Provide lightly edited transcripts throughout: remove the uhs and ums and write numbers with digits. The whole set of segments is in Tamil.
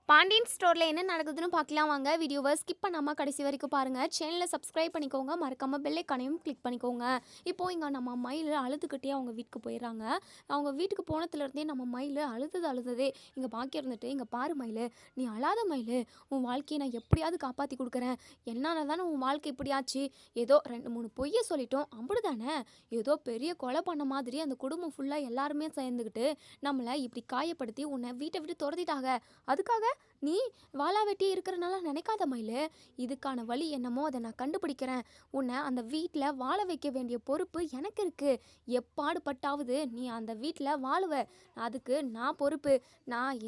பாண்டியன் ஸ்டோரில் என்ன நடக்குதுன்னு பார்க்கலாம் வாங்க. வீடியோவை ஸ்கிப் பண்ணாமல் கடைசி வரைக்கும் பாருங்கள். சேனலை சப்ஸ்கிரைப் பண்ணிக்கோங்க, மறக்காமல் பெல் ஐக்கானையும் கிளிக் பண்ணிக்கோங்க. இப்போது இங்கே நம்ம மயில் அழுதுகிட்டே அவங்க வீட்டுக்கு போயிடுறாங்க. அவங்க வீட்டுக்கு போனதுலேருந்தே நம்ம மயில் அழுததே இங்கே பாக்கி இருந்துட்டு, இங்கே பாரு மயில், நீ அழாத மயில், உன் வாழ்க்கையை நான் எப்படியாவது காப்பாற்றி கொடுக்குறேன். என்னால் தானே உன் வாழ்க்கை இப்படியாச்சு, ஏதோ 2-3 பொய்யை சொல்லிட்டோம் அப்படி தானே, ஏதோ பெரிய கொலை பண்ண மாதிரி அந்த குடும்பம் ஃபுல்லாக எல்லாருமே சேர்ந்துக்கிட்டு நம்மளை இப்படி காயப்படுத்தி உன்னை வீட்டை விட்டு துரத்திட்டாங்க. அதுக்காக நீ வாளா வெட்டி இருக்கிறனால நினைக்காத மயில், இதுக்கான வழி என்னமோ அதை நான் கண்டுபிடிக்கிறேன். உன்னை அந்த வீட்டில் வாழ வைக்க வேண்டிய பொறுப்பு எனக்கு இருக்குது. எப்பாடுபட்டாவது நீ அந்த வீட்டில் வாழுவ, அதுக்கு நான் பொறுப்பு. நான்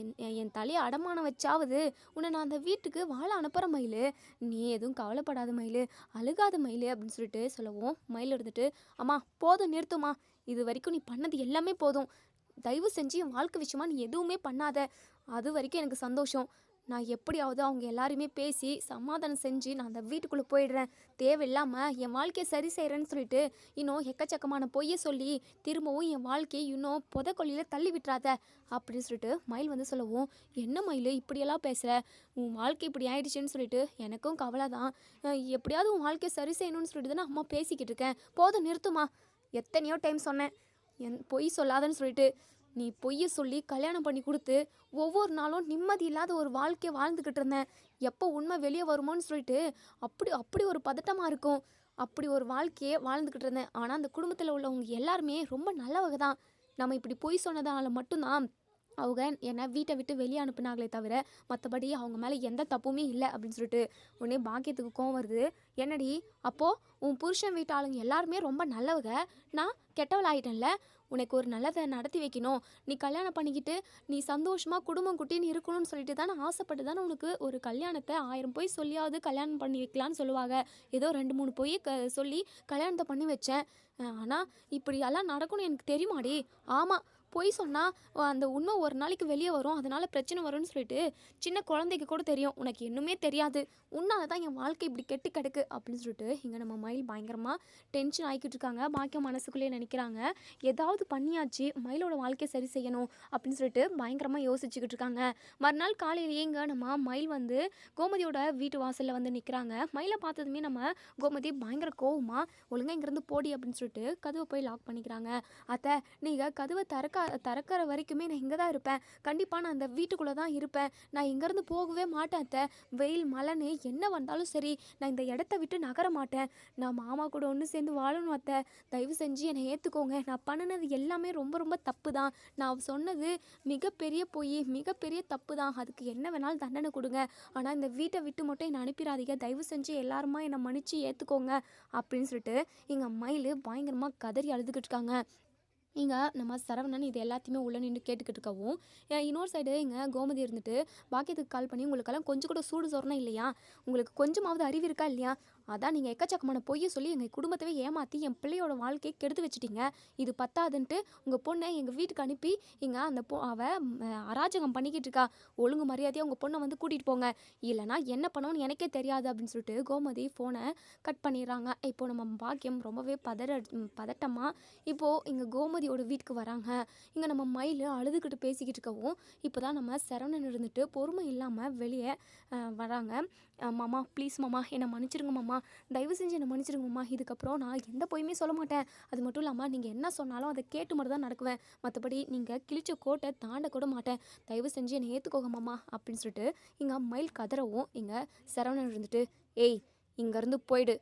என் தலையை அடமானம் வச்சாவது உன்னை நான் அந்த வீட்டுக்கு வாழ அனுப்புகிற மயில். நீ எதுவும் கவலைப்படாத மயில், அழுகாத மயில் அப்படின்னு சொல்லிட்டு சொல்லவும், மயில் இருந்துட்டு, அம்மா போதும் நிறுத்துமா, இது வரைக்கும் நீ பண்ணது எல்லாமே போதும். தயவு செஞ்சு என் வாழ்க்கை விஷயமா நீ எதுவுமே பண்ணாத. அது வரைக்கும் எனக்கு சந்தோஷம். நான் எப்படியாவது அவங்க எல்லாருமே பேசி சமாதானம் செஞ்சு நான் அந்த வீட்டுக்குள்ளே போயிடுறேன். தேவையில்லாமல் என் வாழ்க்கையை சரி செய்கிறேன்னு சொல்லிட்டு இன்னும் எக்கச்சக்கமான பொய்யை சொல்லி திரும்பவும் என் வாழ்க்கையை இன்னும் புதைக்கொல்லியில் தள்ளி விட்டுறாத அப்படின்னு சொல்லிட்டு மயில் வந்து சொல்லவும், என்ன மயில் இப்படியெல்லாம் பேசுகிற, உன் வாழ்க்கை இப்படி ஆயிடுச்சுன்னு சொல்லிட்டு எனக்கும் கவலை தான். எப்படியாவது உன் வாழ்க்கையை சரி செய்யணும்னு சொல்லிட்டு தானே அம்மா பேசிக்கிட்டு இருக்கேன். போதும் நிறுத்துமா. எத்தனையோ டைம் சொன்னேன் பொய் சொல்லாதன்னு சொல்லிட்டு. நீ பொய்யை சொல்லி கல்யாணம் பண்ணி கொடுத்து ஒவ்வொரு நாளும் நிம்மதி இல்லாத ஒரு வாழ்க்கையை வாழ்ந்துக்கிட்டு இருந்தேன். எப்போ உண்மை வெளியே வருமோன்னு சொல்லிட்டு அப்படி அப்படி ஒரு பதட்டமாக இருக்கும். அப்படி ஒரு வாழ்க்கையே வாழ்ந்துக்கிட்டு இருந்தேன். ஆனால் அந்த குடும்பத்தில் உள்ளவங்க எல்லாருமே ரொம்ப நல்லவங்க தான். நம்ம இப்படி பொய் சொன்னதால மட்டும்தான் அவங்க என்னை வீட்டை விட்டு வெளியே அனுப்புனாங்களே தவிர மற்றபடி அவங்க மேலே எந்த தப்புமே இல்லை அப்படின்னு சொல்லிட்டு உடனே பாக்கியத்துக்கு கோவம் வருது. என்னடி அப்போது உன் புருஷன் வீட்டு ஆளுங்க எல்லாருமே ரொம்ப நல்லவங்க, நான் கெட்டவளாயிட்டேன்ல. உனக்கு ஒரு நல்லதை நடத்தி வைக்கணும், நீ கல்யாணம் பண்ணிக்கிட்டு நீ சந்தோஷமாக குடும்பம் குட்டின்னு இருக்கணும்னு சொல்லிட்டு தானே ஆசைப்பட்டு தானே உனக்கு ஒரு கல்யாணத்தை 1000 பொய் சொல்லியாவது கல்யாணம் பண்ணி வைக்கலான்னு சொல்லுவாங்க. ஏதோ 2-3 பொய் சொல்லி கல்யாணத்தை பண்ணி வச்சேன். ஆனால் இப்படியெல்லாம் நடக்கும்னு எனக்கு தெரியுமாடி? ஆமாம், பொய் சொன்னால் அந்த உண்மை ஒரு நாளைக்கு வெளியே வரும், அதனால் பிரச்சனை வரும்னு சொல்லிட்டு சின்ன குழந்தைக்கு கூட தெரியும், உனக்கு இன்னுமே தெரியாது. உன்னால தான் என் வாழ்க்கை இப்படி கெட்டு கிடக்கு அப்படின்னு சொல்லிட்டு இங்கே நம்ம மயில் பயங்கரமாக டென்ஷன் ஆகிக்கிட்டு இருக்காங்க. பாக்கியம் மனசுக்குள்ளேயே நினைக்கிறாங்க, ஏதாவது பண்ணியாச்சு மயிலோட வாழ்க்கையை சரி செய்யணும் அப்படின்னு சொல்லிட்டு பயங்கரமாக யோசிச்சுக்கிட்டு இருக்காங்க. மறுநாள் காலையிலேயே இங்கே நம்ம மயில் வந்து கோமதியோட வீட்டு வாசலில் வந்து நிற்கிறாங்க. மயிலை பார்த்ததுமே நம்ம கோமதி பயங்கர கோவமாக, ஒழுங்காக இங்கேருந்து போடி அப்படின்னு சொல்லிட்டு கதவை போய் லாக் பண்ணிக்கிறாங்க. அத்தை, நீங்கள் கதவை திறக்கிற வரைக்குமே நான் இங்கே தான் இருப்பேன். கண்டிப்பாக நான் அந்த வீட்டுக்குள்ளே தான் இருப்பேன். நான் இங்கேருந்து போகவே மாட்டேன் அத்தை. வெயில் மழைன்னு என்ன வந்தாலும் சரி, நான் இந்த இடத்த விட்டு நகர மாட்டேன். நான் மாமா கூட ஒன்று சேர்ந்து வாழணும் அத்தை. தயவு செஞ்சு என்னை ஏற்றுக்கோங்க. நான் பண்ணினது எல்லாமே ரொம்ப ரொம்ப தப்பு தான். நான் சொன்னது மிகப்பெரிய பொய், மிகப்பெரிய தப்பு தான். அதுக்கு என்ன வேணாலும் தண்டனை கொடுங்க. ஆனால் இந்த வீட்டை விட்டு மட்டும் என்னை அனுப்பிடாதீங்க. தயவு செஞ்சு எல்லாருமா என்னை மன்னிச்சு ஏற்றுக்கோங்க அப்படின்னு சொல்லிட்டு எங்கள் மயில் பயங்கரமாக கதறி அழுதுகிட்டு இருக்காங்க. இங்கே நம்ம சரவணன் இது எல்லாத்தையுமே உள்ளே நின்று கேட்டுக்கிட்டு இருக்கவும், இன்னொரு சைடு இங்கே கோமதி இருந்துட்டு பாக்கியத்துக்கு கால் பண்ணி, உங்களுக்கெல்லாம் கொஞ்சம் கூட சூடு சொரணம் இல்லையா? உங்களுக்கு கொஞ்சமாவது அறிவு இருக்கா இல்லையா? அதான் நீங்கள் எக்கச்சக்கமான பொய்யை சொல்லி எங்கள் குடும்பத்தவே ஏமாற்றி என் பிள்ளையோட வாழ்க்கையை கெடுத்து வச்சுட்டீங்க. இது பத்தாதுன்ட்டு உங்கள் பொண்ணை எங்கள் வீட்டுக்கு அனுப்பி இங்கே அந்த அவள் அராஜகம் பண்ணிக்கிட்டு இருக்கா. ஒழுங்கு மரியாதையாக உங்கள் பொண்ணை வந்து கூட்டிகிட்டு போங்க, இல்லைனா என்ன பண்ணணும்னு எனக்கே தெரியாது அப்படின்னு சொல்லிட்டு கோமதி ஃபோனை கட் பண்ணிடுறாங்க. இப்போது நம்ம பாக்கியம் ரொம்பவே பதட்டமாக இப்போது இங்கே கோமதியோட வீட்டுக்கு வராங்க. இங்கே நம்ம மயில் அழுதுகிட்டு பேசிக்கிட்டு இருக்கவும் இப்போ தான் நம்ம சரவணன் இருந்துட்டு பொறுமை இல்லாமல் வெளியே வராங்க. மாமா ப்ளீஸ் மாமா, என்னை மன்னிச்சிருங்க மாமா, தயவு செஞ்சு என்னை மன்னிச்சிருங்க மாமா. இதுக்கப்புறம் நான் எந்த பொய்யுமே சொல்ல மாட்டேன். அது மட்டும் இல்லாமல் நீங்கள் என்ன சொன்னாலும் அதை கேட்டு மட்டும் தான் நடக்குவேன். மற்றபடி நீங்கள் கிழிச்ச கோட்டை தாண்ட கூட மாட்டேன். தயவு செஞ்சு என்னை ஏற்றுக்கோங்க மாமா அப்படின்னு சொல்லிட்டு இங்கே மயில் கதறவும் இங்கே சரவணன் இருந்துட்டு, ஏய் இங்கேருந்து போயிடு,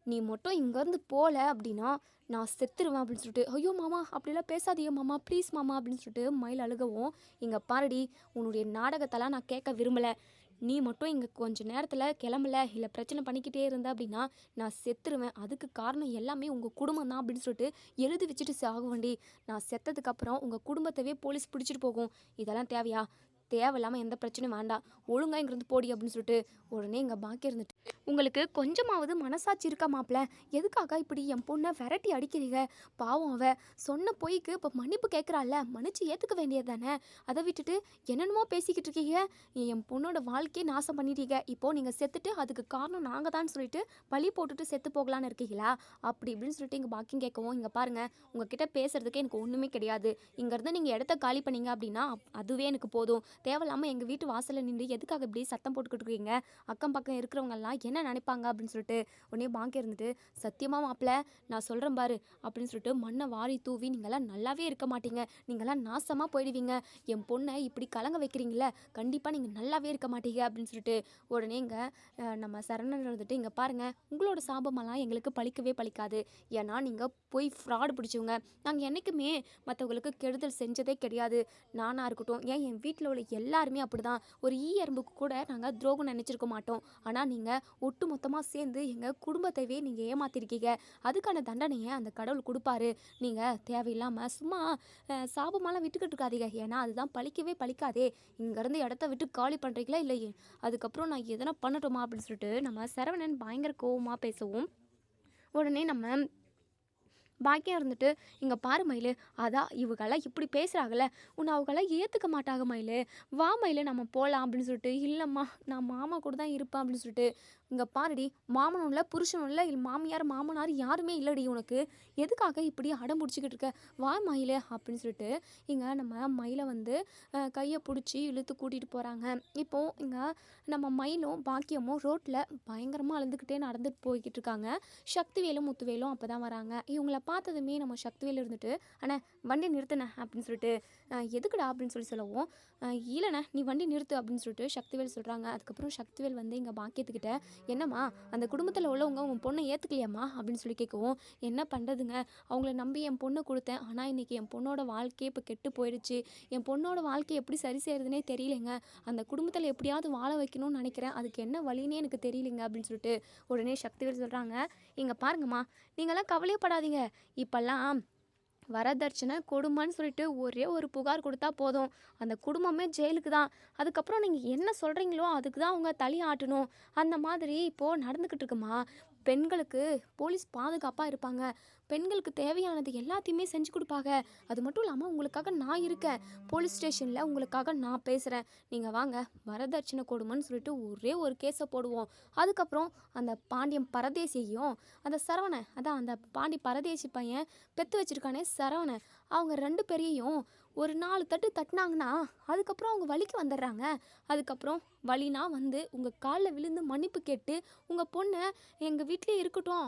நீ மட்டும் இங்கேருந்து போகல அப்படின்னா நான் செத்துருவேன் அப்படின்னு சொல்லிட்டு, ஐயோ மாமா அப்படிலாம் பேசாதீங்க மாமா ப்ளீஸ் மாமா அப்படின்னு சொல்லிட்டு மயில் அழுகவும், இங்கே பாருடி, உன்னுடைய நாடகத்தெல்லாம் நான் கேட்க விரும்பலை. நீ மட்டும் இங்கே கொஞ்சம் நேரத்தில் கிளம்பல, இல்லை பிரச்சனை பண்ணிக்கிட்டே இருந்த அப்படின்னா நான் செத்துருவேன். அதுக்கு காரணம் எல்லாமே உங்கள் குடும்பம் தான் அப்படின்னு சொல்லிட்டு எழுதி வச்சுட்டு சாக வேண்டி. நான் செத்ததுக்கப்புறம் உங்கள் குடும்பத்தவே போலீஸ் பிடிச்சிட்டு போகும். இதெல்லாம் தேவையா? தேவையில்லாமல் எந்த பிரச்சனையும் வேண்டாம், ஒழுங்காக இங்கிருந்து போடி அப்படின்னு சொல்லிட்டு உடனே இங்கே பாக்கி இருந்துட்டு, உங்களுக்கு கொஞ்சமாவது மனசாட்சி இருக்கா மாப்பிள்ள? எதுக்காக இப்படி என் பொண்ணை விரட்டி அடிக்கிறீங்க? பாவம் அவ சொன்ன பொய்க்கு இப்போ மன்னிப்பு கேட்குறாள்ல, மன்னிச்சு ஏற்றுக்க வேண்டியது தானே. அதை விட்டுட்டு என்னென்னமோ பேசிக்கிட்டு இருக்கீங்க. என் பொண்ணோட வாழ்க்கையை நாசம் பண்ணிட்டீங்க. இப்போது நீங்கள் செத்துட்டு அதுக்கு காரணம் நாங்கள் தான் சொல்லிட்டு பழி போட்டுட்டு செத்து போகலான்னு இருக்கீங்களா அப்படி இப்படின்னு சொல்லிட்டு இங்கே பாக்கியம் கேட்கவும், இங்கே பாருங்கள், உங்ககிட்ட பேசுகிறதுக்கு எனக்கு ஒன்றுமே கிடையாது. இங்கேருந்து நீங்கள் இடத்த காலி பண்ணீங்க அப்படின்னா அதுவே எனக்கு போதும். தேவையில்லாமல் எங்கள் வீட்டு வாசலில் நின்று எதுக்காக இப்படி சத்தம் போட்டுக்கிட்டு இருக்கீங்க, அக்கம் பக்கம் இருக்கிறவங்கெல்லாம் என்ன நினைப்பாங்க அப்படின்னு சொல்லிட்டு உடனே பாக்கி இருந்துட்டு, சத்தியமாக மாப்பிள்ள நான் சொல்கிறேன் பாரு அப்படின்னு சொல்லிட்டு மண்ணை வாரி தூவி, நீங்களாம் நல்லாவே இருக்க மாட்டீங்க, நீங்களாம் நாசமாக போயிடுவீங்க, என் பொண்ணை இப்படி கலங்க வைக்கிறீங்களே, கண்டிப்பாக நீங்கள் நல்லாவே இருக்க மாட்டீங்க அப்படின்னு சொல்லிட்டு உடனே இங்கே நம்ம சரவணன் இருந்துட்டு, இங்கே பாருங்கள் உங்களோட சாபமெல்லாம் எங்களுக்கு பழிக்கவே பழிக்காது, ஏன்னா நீங்கள் போய் ஃப்ராடு பிடிச்சவங்க, நாங்கள் என்றைக்குமே மற்றவங்களுக்கு கெடுதல் செஞ்சதே கிடையாது, நானாக இருக்கட்டும் ஏன் என் வீட்டில் உள்ள எல்லாருமே அப்படி தான், ஒரு எறும்புக்கு கூட நாங்கள் துரோகம் நினச்சிருக்க மாட்டோம், ஆனால் நீங்கள் ஒட்டு மொத்தமாக சேர்ந்து எங்கள் குடும்பத்தையே நீங்கள் ஏமாத்திருக்கீங்க, அதுக்கான தண்டனையை அந்த கடவுள் கொடுப்பாரு, நீங்கள் தேவையில்லாமல் சும்மா சாபமெல்லாம் விட்டுக்கிட்டு இருக்காதீங்க, ஏன்னா அதுதான் பழிக்கவே பழிக்காதே, இங்கேருந்து இடத்த விட்டு காலி பண்ணுறீங்களா இல்லையே, அதுக்கப்புறம் நான் எதனா பண்ணட்டுமா அப்படின்னு சொல்லிட்டு நம்ம சரவணன் பயங்கர கோவமாக பேசவும் உடனே நம்ம பாக்கியம் இருந்துட்டு, இங்கே பாரு மயிலு, அதான் இவங்கெல்லாம் இப்படி பேசுகிறாங்களே, உன்னை அவங்கெல்லாம் ஏற்றுக்க மாட்டாங்க மயிலு, வா மயிலு நம்ம போகலாம் அப்படின்னு சொல்லிட்டு, இல்லைம்மா நான் மாமா கூட தான் இருப்பேன் அப்படின்னு சொல்லிட்டு, இங்கே பாருடி மாமனும் இல்லை புருஷனும் இல்லை, மாமியார் மாமனார் யாருமே இல்லடி உனக்கு, எதுக்காக இப்படி அடம் பிடிச்சிக்கிட்டு இருக்க, வா மயிலு அப்படின்னு சொல்லிட்டு இங்கே நம்ம மயிலை வந்து கையை பிடிச்சி இழுத்து கூட்டிகிட்டு போகிறாங்க. இப்போது இங்கே நம்ம மயிலும் பாக்கியமும் ரோட்டில் பயங்கரமாக அழுந்துக்கிட்டே நடந்துட்டு போய்கிட்டு இருக்காங்க. சக்திவேலும் முத்துவேலும் அப்போ தான் வராங்க. இவங்கள பார்த்ததுமே நம்ம சக்திவேல் இருந்துட்டு, அண்ணே வண்டி நிறுத்துண்ணே அப்படின்னு சொல்லிட்டு, எதுக்குடா அப்படின்னு சொல்லவும், இல்லைண்ணே நீ வண்டி நிறுத்து அப்படின்னு சொல்லிட்டு சக்திவேல் சொல்கிறாங்க. அதுக்கப்புறம் சக்திவேல் வந்து இங்கே பாக்கியத்துக்கிட்ட, என்னம்மா அந்த குடும்பத்தில் உள்ளவங்க உன் பொண்ணை ஏற்றுக்கலையாம்மா அப்படின்னு சொல்லி கேட்கவும், என்ன பண்ணுறதுங்க, அவங்கள நம்பி என் பொண்ணை கொடுத்தேன், ஆனால் இன்றைக்கி என் பொண்ணோட வாழ்க்கையே இப்போ கெட்டு போயிடுச்சு, என் பொண்ணோட வாழ்க்கையை எப்படி சரி செய்கிறதுனே தெரியலைங்க, அந்த குடும்பத்தில் எப்படியாவது வாழ வைக்கணும்னு நினைக்கிறேன், அதுக்கு என்ன வழினே எனக்கு தெரியலைங்க அப்படின்னு சொல்லிட்டு உடனே சக்திவேல் சொல்கிறாங்க, இங்கே பாருங்கம்மா நீங்களாம் கவலையப்படாதீங்க, இப்போல்லாம் வரதட்சணை கொடுமைன்னு சொல்லிட்டு ஒரே ஒரு புகார் கொடுத்தா போதும், அந்த குடும்பமே ஜெயிலுக்கு தான், அதுக்கப்புறம் நீங்கள் என்ன சொல்கிறீங்களோ அதுக்கு தான் அவங்க தலி ஆட்டணும், அந்த மாதிரி இப்போது நடந்துக்கிட்டு இருக்குமா, பெண்களுக்கு போலீஸ் பாதுகாப்பாக இருப்பாங்க, பெண்களுக்கு தேவையானது எல்லாத்தையுமே செஞ்சு கொடுப்பாங்க, அது மட்டும் இல்லாமல் உங்களுக்காக நான் இருக்கேன், போலீஸ் ஸ்டேஷனில் உங்களுக்காக நான் பேசுகிறேன், நீங்கள் வாங்க வரதட்சணை கொடுமைன்னு சொல்லிட்டு ஒரே ஒரு கேஸை போடுவோம், அதுக்கப்புறம் அந்த பாண்டியன் பரதேசியையும் அந்த சரவணன், அதான் அந்த பாண்டி பரதேசி பையன் பெற்று வச்சுருக்கானே சரவணன், அவங்க 2 பேரையும் ஒரு 4 தட்டு தட்டினாங்கன்னா அதுக்கப்புறம் அவங்க வழிக்கு வந்துடுறாங்க, அதுக்கப்புறம் வழினா வந்து உங்கள் காலில் விழுந்து மன்னிப்பு கேட்டு உங்கள் பொண்ணை எங்கள் வீட்டிலே இருக்கட்டும்,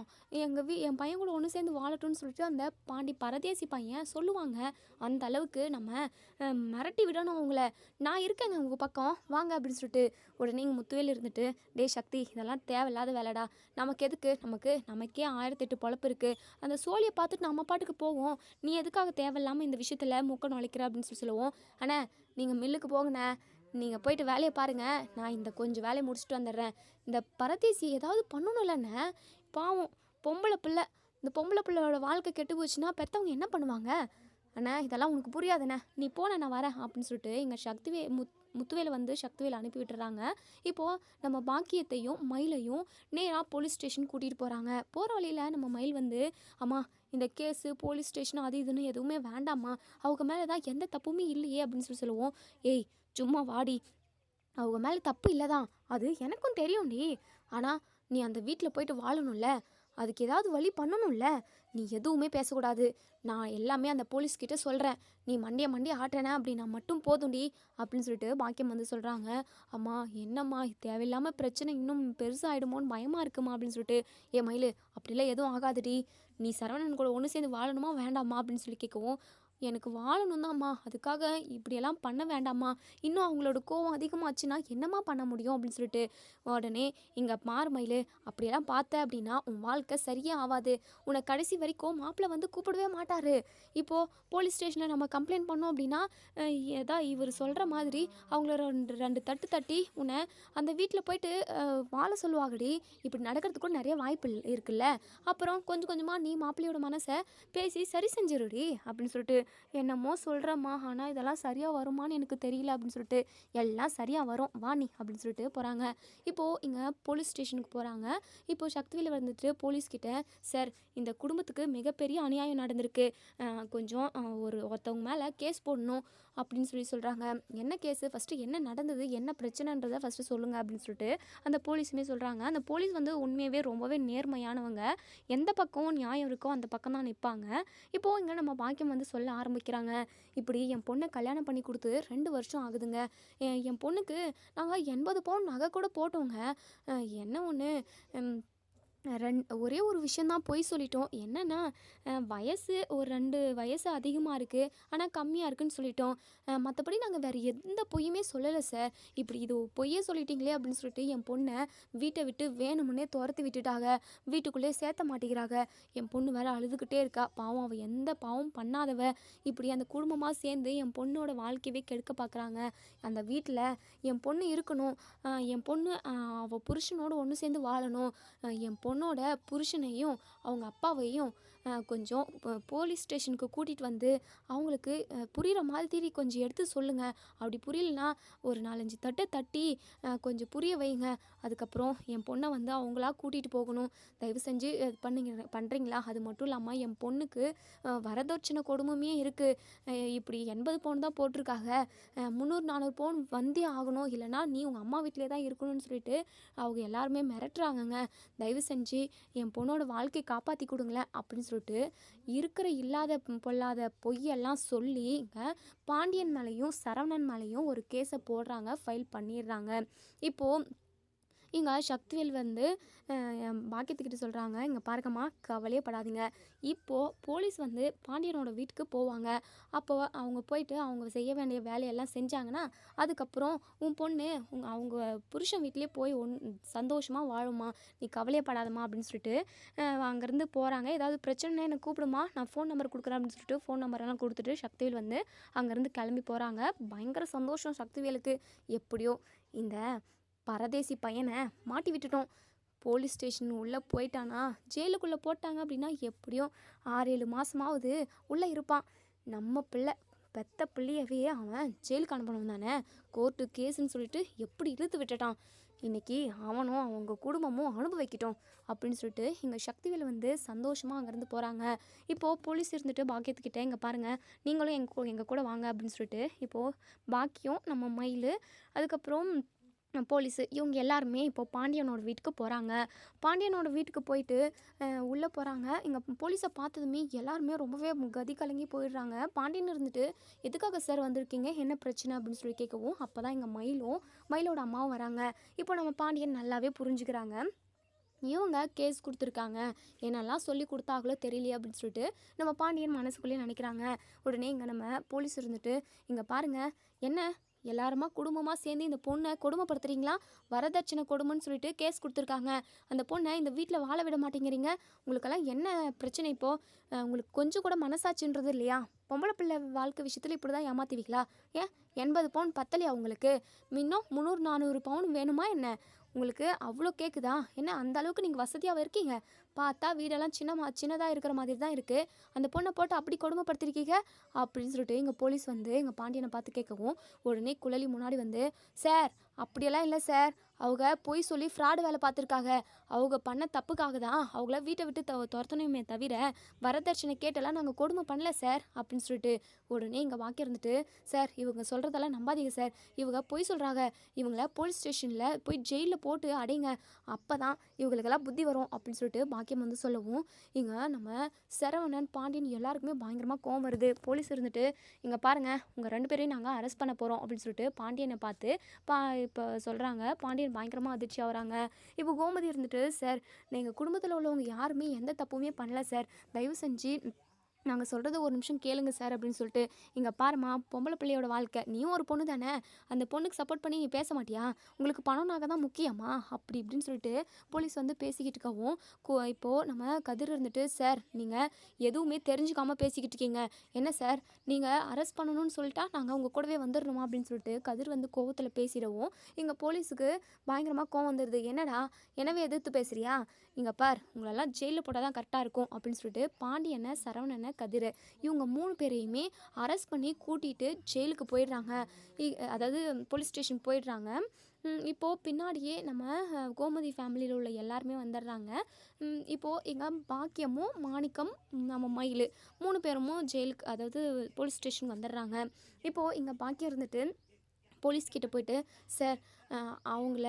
என் பையன் கூட ஒன்று சேர்ந்து வாழட்டும்னு சொல்லிட்டு அந்த பாண்டி பரதேசி பையன் சொல்லுவாங்க, அந்த அளவுக்கு நம்ம மிரட்டி விடணும் அவங்கள, நான் இருக்கேங்க உங்கள் பக்கம் வாங்க அப்படின்னு சொல்லிட்டு உடனே இங்கே முத்துவேல் இருந்துட்டு, டே சக்தி இதெல்லாம் தேவையில்லாத வேலைடா, நமக்கு எதுக்கு, நமக்கே 1008 பொழப்பு இருக்குது, அந்த சோழியை பார்த்துட்டு நம்ம பாட்டுக்கு போவோம், நீ எதுக்காக தேவையில்லாமல் இந்த விஷயத்தில் மூக்க நுழைக்கிற அப்படின்னு சொல்லுவோம், அண்ணா நீங்கள் மில்லுக்கு போங்கண்ணே, நீங்கள் போயிட்டு வேலையை பாருங்கள், நான் இந்த கொஞ்சம் வேலையை முடிச்சுட்டு வந்துடுறேன், இந்த பரதேசி ஏதாவது பண்ணணும் இல்லைண்ணே, பாவம் பொம்பளை பிள்ளை, இந்த பொம்பளை பிள்ளையோட வாழ்க்கை கெட்டு போச்சுன்னா பெற்றவங்க என்ன பண்ணுவாங்க, அண்ணா இதெல்லாம் உனக்கு புரியாதுண்ணே, நீ போன நான் வரேன் அப்படின்னு சொல்லிட்டு எங்கள் முத்துவேலை வந்து சக்திவேல் அனுப்பி விட்டுறாங்க. இப்போது நம்ம பாக்கியத்தையும் மயிலையும் நேராக போலீஸ் ஸ்டேஷன் கூட்டிகிட்டு போகிறாங்க. போகிற வழியில் நம்ம மயில் வந்து, அம்மா இந்த கேஸு போலீஸ் ஸ்டேஷன் அது இதுன்னு எதுவுமே வேண்டாம்மா, அவங்க மேலே தான் எந்த தப்புமே இல்லையே அப்படின்னு சொல்லுவோம், ஏய் சும்மா வாடி, அவங்க மேலே தப்பு இல்லை தான், அது எனக்கும் தெரியும்டி, ஆனால் நீ அந்த வீட்டில் போயிட்டு வாழணும்ல, அதுக்கு ஏதாவது வழி பண்ணணும்ல, நீ எதுவுமே பேசக்கூடாது, நான் எல்லாமே அந்த போலீஸ்கிட்ட சொல்கிறேன், நீ மண்டியை ஆட்டுறேனே அப்படின்னா மட்டும் போதும்டி அப்படின்னு சொல்லிட்டு பாக்கியம் வந்து சொல்கிறாங்க. அம்மா என்னம்மா தேவையில்லாமல் பிரச்சனை இன்னும் பெருசாகிடுமோன்னு பயமாக இருக்குமா அப்படின்னு சொல்லிட்டு, ஏ மயிலு அப்படிலாம் எதுவும் ஆகாதுடி, நீ சரவணன் கூட ஒன்று சேர்ந்து வாழணுமா வேண்டாமா அப்படின்னு சொல்லி கேட்கவும், எனக்கு வாழணும் தான்ம்மா, அதுக்காக இப்படியெல்லாம் பண்ண வேண்டாம்மா, இன்னும் அவங்களோட கோவம் அதிகமாச்சுன்னா என்னம்மா பண்ண முடியும் அப்படின்னு சொல்லிட்டு உடனே இங்கே மயிலு அப்படியெல்லாம் பார்த்த அப்படின்னா உன் வாழ்க்கை சரியே ஆகாது, உன்னை கடைசி வரைக்கும் மாப்பிள்ளை வந்து கூப்பிடவே மாட்டார், இப்போது போலீஸ் ஸ்டேஷனில் நம்ம கம்ப்ளைண்ட் பண்ணோம் அப்படின்னா ஏதா இவர் சொல்கிற மாதிரி அவங்கள ரெண்டு தட்டு தட்டி உன்னை அந்த வீட்டில் போயிட்டு வாழ சொல்லுவாங்கடி, இப்படி நடக்கிறதுக்கும் நிறைய வாய்ப்பு இருக்குல்ல, அப்புறம் கொஞ்சம் கொஞ்சமாக நீ மாப்பிள்ளையோட மனசை பேசி சரி செஞ்சிருடி அப்படின்னு சொல்லிட்டு, என்னமோ சொல்கிறம்மா, ஆனால் இதெல்லாம் சரியாக வருமானு எனக்கு தெரியல அப்படின்னு சொல்லிட்டு, எல்லாம் சரியாக வரும் வா நீ அப்படின்னு சொல்லிட்டு போகிறாங்க. இப்போது இங்கே போலீஸ் ஸ்டேஷனுக்கு போகிறாங்க. இப்போது சக்திவேல் வந்துட்டு போலீஸ்கிட்ட, சார் இந்த குடும்பத்துக்கு மிகப்பெரிய அநியாயம் நடந்திருக்கு, கொஞ்சம் ஒருத்தவங்க மேலே கேஸ் போடணும், அப்படின்னு சொல்கிறாங்க. என்ன கேஸு, ஃபஸ்ட்டு என்ன நடந்தது, என்ன பிரச்சனைன்றதை ஃபஸ்ட்டு சொல்லுங்கள் அப்படின்னு சொல்லிட்டு அந்த போலீஸுமே சொல்கிறாங்க. அந்த போலீஸ் வந்து உண்மையாகவே ரொம்பவே நேர்மையானவங்க. எந்த பக்கம் நியாயம் இருக்கோ அந்த பக்கம் தான் நிற்பாங்க. இப்போது இங்கே நம்ம பாக்கியம் வந்து சொல்ல ஆரம்பிக்கிறாங்க. இப்படி என் பொண்ணை கல்யாணம் பண்ணி கொடுத்து 2 வருஷம் ஆகுதுங்க. என் பொண்ணுக்கு நாங்கள் 80 பவுன் நகை கூட போட்டோங்க. என்ன ஒன்று, ஒரே ஒரு விஷயந்தான் பொய் சொல்லிட்டோம். என்னென்னா வயசு ஒரு 2 வயசு அதிகமாக இருக்குது, ஆனால் கம்மியாக இருக்குதுன்னு சொல்லிட்டோம். மற்றபடி நாங்கள் வேறு எந்த பொய்யுமே சொல்லலை சார். இப்படி இது பொய்யே சொல்லிட்டீங்களே அப்படின்னு சொல்லிட்டு என் பொண்ணை வீட்டை விட்டு வேணுமுன்னே துரத்தி விட்டுட்டாங்க. வீட்டுக்குள்ளேயே சேர்த்த மாட்டேங்கிறாங்க. என் பொண்ணு வேறு அழுதுகிட்டே இருக்கா. பாவம், அவள் எந்த பாவம் பண்ணாதவ. இப்படி அந்த குடும்பமாக சேர்ந்து என் பொண்ணோட வாழ்க்கையவே கெடுக்க பார்க்குறாங்க. அந்த வீட்டில் என் பொண்ணு இருக்கணும், என் பொண்ணு அவள் புருஷனோடு ஒன்று சேர்ந்து வாழணும். என் பொண்ணோட புருஷனையும் அவங்க அப்பாவையும் கொஞ்சம் போலீஸ் ஸ்டேஷனுக்கு கூட்டிகிட்டு வந்து அவங்களுக்கு புரிகிற மாதிரி கொஞ்சம் எடுத்து சொல்லுங்கள். அப்படி புரியலனா ஒரு 4-5 தட்டை தட்டி கொஞ்சம் புரிய வைங்க. அதுக்கப்புறம் என் பொண்ணை வந்து அவங்களா கூட்டிகிட்டு போகணும். தயவு செஞ்சு பண்ணுறீங்களா? அது மட்டும் இல்லாமல் என் பொண்ணுக்கு வரதட்சணை கொடுமையே இருக்குது. இப்படி 80 பவுன் தான் போட்டிருக்காங்க. 300-400 பவுன் வந்தே ஆகணும், இல்லைனா நீ உங்கள் அம்மா வீட்டிலே தான் இருக்கணும்னு சொல்லிட்டு அவங்க எல்லாருமே மிரட்டுறாங்கங்க. தயவு செஞ்சு என் பொண்ணோட வாழ்க்கையை காப்பாற்றி கொடுங்களேன் அப்படின்னு சொல்லிட்டு இருக்கிற இல்லாத பொல்லாத பொய்யெல்லாம் சொல்லிங்க பாண்டியன் மேலேயும் சரவணன் மேலேயும் ஒரு கேஸை போடுறாங்க, ஃபைல் பண்ணிடுறாங்க. இப்போது இங்கே சக்திவேல் வந்து பாக்கியத்துக்கிட்ட சொல்கிறாங்க, இங்கே பாருங்கம்மா, கவலையே படாதீங்க. இப்போது போலீஸ் வந்து பாண்டியனோட வீட்டுக்கு போவாங்க. அப்போது அவங்க போயிட்டு அவங்க செய்ய வேண்டிய வேலையெல்லாம் செஞ்சாங்கன்னா அதுக்கப்புறம் உன் பொண்ணு அவங்க புருஷன் வீட்டிலே போய் சந்தோஷமாக வாழுமா, நீ கவலையே படாதம்மா அப்படின்னு சொல்லிட்டு அங்கேருந்து போகிறாங்க. ஏதாவது பிரச்சனைனா எனக்கு கூப்பிடுமா, நான் ஃபோன் நம்பர் கொடுக்குறேன் அப்படின்னு சொல்லிட்டு ஃபோன் நம்பரெல்லாம் கொடுத்துட்டு சக்திவேல் வந்து அங்கேருந்து கிளம்பி போகிறாங்க. பயங்கர சந்தோஷம் சக்திவேலுக்கு. எப்படியோ இந்த பரதேசி பையனை மாட்டி விட்டுட்டோம். போலீஸ் ஸ்டேஷன் உள்ளே போயிட்டானா, ஜெயிலுக்குள்ளே போட்டாங்க அப்படின்னா எப்படியும் 6-7 மாதமாவது உள்ளே இருப்பான். நம்ம பிள்ளை, பெத்த பிள்ளையவே அவன் ஜெயிலுக்கு அனுப்பணும் தானே. கோர்ட்டு கேஸுன்னு சொல்லிட்டு எப்படி இழுத்து விட்டுட்டான். இன்றைக்கி அவனும் அவங்க குடும்பமும் அனுபவிக்கிட்டோம் அப்படின்னு சொல்லிட்டு இங்கே சக்திவேல் வந்து சந்தோஷமாக அங்கேருந்து போகிறாங்க. இப்போது போலீஸ் இருந்துட்டு பாக்கியத்துக்கிட்ட, இங்கே பாருங்கள், நீங்களும் எங்கள் கூட வாங்க அப்படின்னு சொல்லிட்டு இப்போது பாக்கியம், நம்ம மயில், அதுக்கப்புறம் போலீஸு, இவங்க எல்லாருமே இப்போ பாண்டியனோட வீட்டுக்கு போகிறாங்க. பாண்டியனோட வீட்டுக்கு போயிட்டு உள்ளே போகிறாங்க. இங்கே போலீஸை பார்த்ததுமே எல்லாருமே ரொம்பவே கதி கலங்கி போயிடுறாங்க. பாண்டியன் இருந்துட்டு, எதுக்காக சார் வந்திருக்கீங்க, என்ன பிரச்சனை அப்படின்னு சொல்லி கேட்கவும், அப்போ தான் இங்கே மயிலோட அம்மாவும் வராங்க. இப்போ நம்ம பாண்டியன் நல்லாவே புரிஞ்சுக்கிறாங்க. இவங்க கேஸ் கொடுத்துருக்காங்க, என்னெல்லாம் சொல்லி கொடுத்தாங்களோ தெரியலையே அப்படின்னு சொல்லிட்டு நம்ம பாண்டியன் மனசுக்குள்ளேயே நினைக்கிறாங்க. உடனே இங்கே நம்ம போலீஸ் இருந்துட்டு, இங்கே பாருங்கள், என்ன எல்லாருமா குடும்பமாக சேர்ந்து இந்த பொண்ணை கொடுமைப்படுத்துறீங்களா, வரதட்சணை கொடுமைன்னு சொல்லிட்டு கேஸ் கொடுத்துருக்காங்க. அந்த பொண்ணை இந்த வீட்டில் வாழ விட மாட்டேங்கிறீங்க. உங்களுக்கெல்லாம் என்ன பிரச்சனை இப்போது? உங்களுக்கு கொஞ்சம் கூட மனசாட்சின்றது இல்லையா? பொம்பளை பிள்ளை வாழ்க்கை விஷயத்தில் இப்படி தான் ஏமாற்றுவீங்களா? ஏன் 80 பவுன் பத்தலையா உங்களுக்கு? இன்னும் 300-400 பவுன் வேணுமா என்ன? உங்களுக்கு அவ்வளோ கேட்குதா என்ன? அந்த அளவுக்கு நீங்கள் வசதியாக இருக்கீங்க. பார்த்தா வீடெல்லாம் சின்னதாக இருக்கிற மாதிரி தான் இருக்குது. அந்த பொண்ணை போட்டு அப்படி கொடுமைப்படுத்திருக்கீங்க அப்படின்னு சொல்லிட்டு எங்கள் போலீஸ் வந்து எங்கள் பாண்டியனை பார்த்து கேட்கவும், உடனே குழலி முன்னாடி வந்து, சார் அப்படியெல்லாம் இல்லை சார், அவங்க பொய் சொல்லி ஃப்ராடு வேலை பார்த்துருக்காங்க. அவங்க பண்ண தப்புக்காக தான் அவங்கள வீட்டை விட்டு துரத்தணுமே தவிர வரதட்சணை கேட்டெல்லாம் நாங்கள் கொடுமை பண்ணல சார் அப்படின்னு சொல்லிட்டு உடனே இங்கே வாக்கி இருந்துட்டு, சார் இவங்க சொல்கிறதெல்லாம் நம்பாதீங்க சார், இவங்க பொய் சொல்கிறாங்க. இவங்கள போலீஸ் ஸ்டேஷனில் போய் ஜெயிலில் போட்டு அடைங்க, அப்போ தான் இவங்களுக்கெல்லாம் புத்தி வரும் அப்படின்னு சொல்லிட்டு பாக்கியம் வந்து சொல்லவும், இங்கே நம்ம சரவணன் பாண்டியன் எல்லாருக்குமே பயங்கரமாக கோவம் வருது. போலீஸ் இருந்துட்டு, இங்கே பாருங்கள், உங்கள் 2 பேரையும் நாங்கள் அரெஸ்ட் பண்ண போகிறோம் அப்படின்னு சொல்லிட்டு பாண்டியனை பார்த்து இப்போ சொல்கிறாங்க. பாண்டியன் பயங்கரமாக அதிர்ச்சி ஆகுறாங்க. இப்போ கோமதி இருந்துட்டு, சார் எங்கள் குடும்பத்தில் உள்ளவங்க யாருமே எந்த தப்புமே பண்ணல சார், தயவு செஞ்சு நாங்கள் சொல்கிறத ஒரு நிமிஷம் கேளுங்க சார் அப்படின்னு சொல்லிட்டு, இங்கே பாருமா, பொம்பளை பிள்ளையோட வாழ்க்கை, நீயும் ஒரு பொண்ணு தானே, அந்த பொண்ணுக்கு சப்போர்ட் பண்ணி நீ பேச மாட்டியா? உங்களுக்கு பணம்னாக தான் முக்கியமா அப்படி இப்படின்னு சொல்லிட்டு போலீஸ் வந்து பேசிக்கிட்டு இருக்கவும், இப்போது நம்ம கதிர் இருந்துட்டு, சார் நீங்கள் எதுவுமே தெரிஞ்சுக்காமல் பேசிக்கிட்டு இருக்கீங்க. என்ன சார், நீங்கள் அரெஸ்ட் பண்ணணும்னு சொல்லிட்டா நாங்கள் உங்கள் கூடவே வந்துடணுமா அப்படின்னு சொல்லிட்டு கதிர் வந்து கோவத்தில் பேசிடவும், இங்கே போலீஸுக்கு பயங்கரமாக கோவம் வந்துடுது. என்னடா எனவே எதிர்த்து பேசுகிறியா? இங்கே பார், உங்களெல்லாம் ஜெயிலில் போட்டால் தான் கரெக்டாக இருக்கும் அப்படின்னு சொல்லிட்டு பாண்டியனை சரவணனை கதிர். இவங்க 3 பேரையுமே அரெஸ்ட் பண்ணி கூட்டிகிட்டு ஜெயிலுக்கு போயிடுறாங்க. அதாவது போலீஸ் ஸ்டேஷன் போயிடுறாங்க. இப்போது பின்னாடியே நம்ம கோமதி ஃபேமிலியில் உள்ள எல்லாருமே வந்துடுறாங்க. இப்போது எங்கள் பாக்கியமும் மாணிக்கம் நம்ம மயில் 3 பேரும் ஜெயிலுக்கு அதாவது போலீஸ் ஸ்டேஷனுக்கு வந்துடுறாங்க. இப்போது எங்கள் பாக்கியம் இருந்துட்டு போலீஸ்கிட்ட போயிட்டு, சார் அவங்கள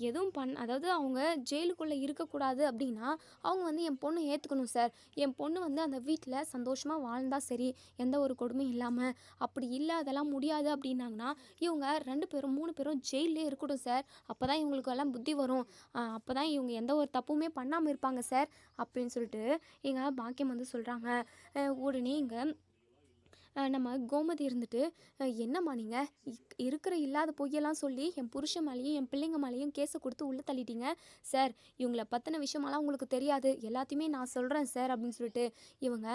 எதுவும் அதாவது அவங்க ஜெயிலுக்குள்ளே இருக்கக்கூடாது அப்படின்னா அவங்க வந்து என் பொண்ணை ஏற்றுக்கணும் சார். என் பொண்ணு வந்து அந்த வீட்டில் சந்தோஷமாக வாழ்ந்தால் சரி, எந்த ஒரு கொடுமையும் இல்லாமல். அப்படி இல்லை அதெல்லாம் முடியாது அப்படின்னாங்கன்னா இவங்க 2 பேரும் 3 பேரும் ஜெயிலே இருக்கட்டும் சார். அப்போ தான் இவங்களுக்கெல்லாம் புத்தி வரும். அப்போ தான் இவங்க எந்த ஒரு தப்புமே பண்ணாமல் இருப்பாங்க சார் அப்படின்னு சொல்லிட்டு எங்கள் பாக்கியம் வந்து சொல்கிறாங்க. உடனே இங்கே நம்ம கோமதி இருந்துட்டு, என்னம்மா நீங்கள் இருக்கிற இல்லாத பொய்யெல்லாம் சொல்லி என் புருஷன் மேலேயும் என் பிள்ளைங்க மேலேயும் கேஸை கொடுத்து உள்ளே தள்ளிட்டீங்க சார். இவங்கள பற்றின விஷயமெல்லாம் உங்களுக்கு தெரியாது, எல்லாத்தையுமே நான் சொல்கிறேன் சார் அப்படின்னு சொல்லிட்டு இவங்க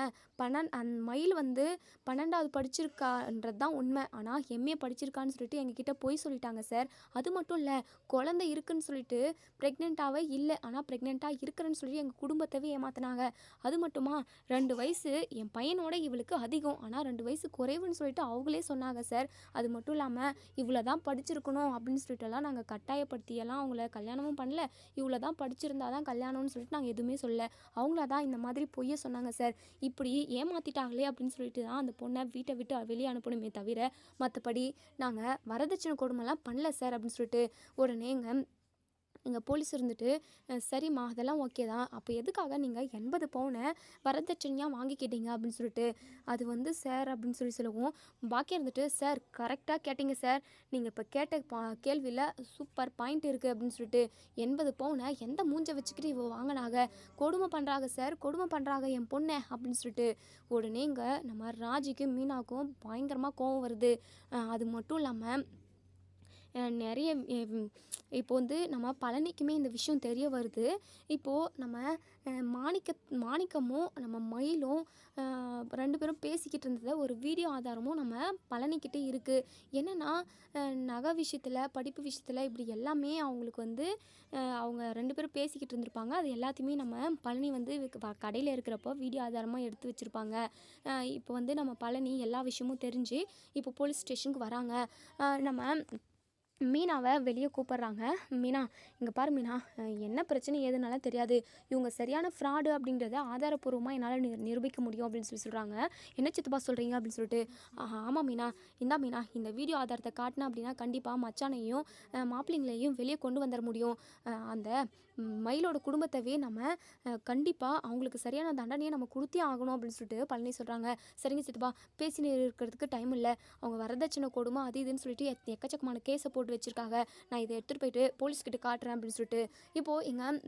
அந்த மயில் வந்து 12வது படிச்சிருக்கான்றது தான் உண்மை. ஆனால் எம்ஏ படிச்சிருக்கான்னு சொல்லிட்டு எங்ககிட்ட பொய் சொல்லிட்டாங்க சார். அது மட்டும் இல்லை, குழந்தை இருக்குன்னு சொல்லிட்டு ப்ரெக்னெண்ட்டாகவே இல்லை, ஆனால் ப்ரெக்னெண்ட்டாக இருக்கிறேன்னு சொல்லி எங்கள் குடும்பத்தவே ஏமாத்தினாங்க. அது மட்டுமா 2 வயசு என் பையனோட இவளுக்கு அதிகம், ஆனால் 2 வயசு குறைவுன்னு சொல்லிட்டு அவங்களே சொன்னாங்க சார். அது மட்டும் இல்லாமல் இவ்வளோ தான் படிச்சிருக்கணும் அப்படின்னு சொல்லிட்டுலாம் நாங்கள் கட்டாயப்படுத்தியெல்லாம் அவங்கள கல்யாணமும் பண்ணல. இவ்வளோ தான் படிச்சிருந்தா தான் கல்யாணம்னு சொல்லிட்டு நாங்கள் எதுவுமே சொல்லலை. அவங்கள தான் இந்த மாதிரி பொய்யை சொன்னாங்க சார். இப்படி ஏமாற்றிட்டாங்களே அப்படின்னு சொல்லிட்டு தான் அந்த பொண்ணை வீட்டை விட்டு வெளியே அனுப்பணுமே தவிர மற்றபடி நாங்கள் வரதட்சணை கொடுமைலாம் பண்ணல சார் அப்படின்னு சொல்லிட்டு உடனே எங்கள் போலீஸ் இருந்துட்டு, சரிம்மா அதெல்லாம் ஓகே தான், அப்போ எதுக்காக நீங்கள் 80 பவுனை வரதட்சணையாக வாங்கிக்கிட்டீங்க அப்படின்னு சொல்லிட்டு. அது வந்து சார் அப்படின்னு சொல்லவும் பாக்கியம் இருந்துட்டு, சார் கரெக்டாக கேட்டிங்க சார், நீங்கள் இப்போ கேட்ட கேள்வியில் சூப்பர் பாயிண்ட் இருக்குது அப்படின்னு சொல்லிட்டு. 80 பவுனை எந்த மூஞ்சை வச்சுக்கிட்டு இவ வாங்கினாங்க, கொடுமை பண்ணுறாங்க சார், கொடுமை பண்ணுறாங்க என் பொண்ணை அப்படின்னு சொல்லிட்டு. உடனே இங்கே நம்ம ராஜிக்கும் மீனாவுக்கும் பயங்கரமாக கோவம் வருது. அது மட்டும் இல்லாமல் நிறைய இப்போ வந்து நம்ம பழனிக்குமே இந்த விஷயம் தெரிய வருது. இப்போது நம்ம மாணிக்கமும் நம்ம மயிலும் 2 பேரும் பேசிக்கிட்டு இருந்ததை ஒரு வீடியோ ஆதாரமும் நம்ம பழனிக்கிட்டே இருக்குது. என்னென்னா நகை விஷயத்தில், படிப்பு விஷயத்தில், இப்படி எல்லாமே அவங்களுக்கு வந்து அவங்க 2 பேரும் பேசிக்கிட்டு இருந்திருப்பாங்க. அது எல்லாத்தையுமே நம்ம பழனி வந்து கடையில் இருக்கிறப்போ வீடியோ ஆதாரமாக எடுத்து வச்சுருப்பாங்க. இப்போ வந்து நம்ம பழனி எல்லா விஷயமும் தெரிஞ்சு இப்போ போலீஸ் ஸ்டேஷனுக்கு வராங்க. நம்ம மீனாவை வெளியே கூப்பிட்றாங்க. மீனா இங்கே பாரு மீனா, என்ன பிரச்சனை ஏதுனால தெரியாது, இவங்க சரியான ஃப்ராடு அப்படின்றத ஆதாரப்பூர்வமாக என்னால் நிரூபிக்க முடியும் அப்படின்னு சொல்கிறாங்க. என்ன சித்தப்பா சொல்கிறீங்க அப்படின்னு சொல்லிட்டு. ஆமாம் மீனா, மீனா இந்த வீடியோ ஆதாரத்தை காட்டினா அப்படின்னா கண்டிப்பாக மச்சானையும் மாப்பிள்ளைங்களையும் வெளியே கொண்டு வந்துட முடியும். அந்த மயிலோட குடும்பத்தவே நம்ம கண்டிப்பாக அவங்களுக்கு சரியான தண்டனையை நம்ம கொடுத்தே ஆகணும் அப்படின்னு சொல்லிட்டு பழனி சொல்கிறாங்க. சரிங்க சித்தப்பா, பேசி இருக்கிறதுக்கு டைம் இல்லை, அவங்க வரதட்சணை கொடுமை அது இதுன்னு சொல்லிட்டு எக்கச்சக்கமான கேஸை போட்டு வச்சுருக்காங்க, நான் இதை எடுத்துகிட்டு போயிட்டு போலீஸ்கிட்ட காட்டுறேன் அப்படின்னு சொல்லிட்டு. இப்போது எங்கள்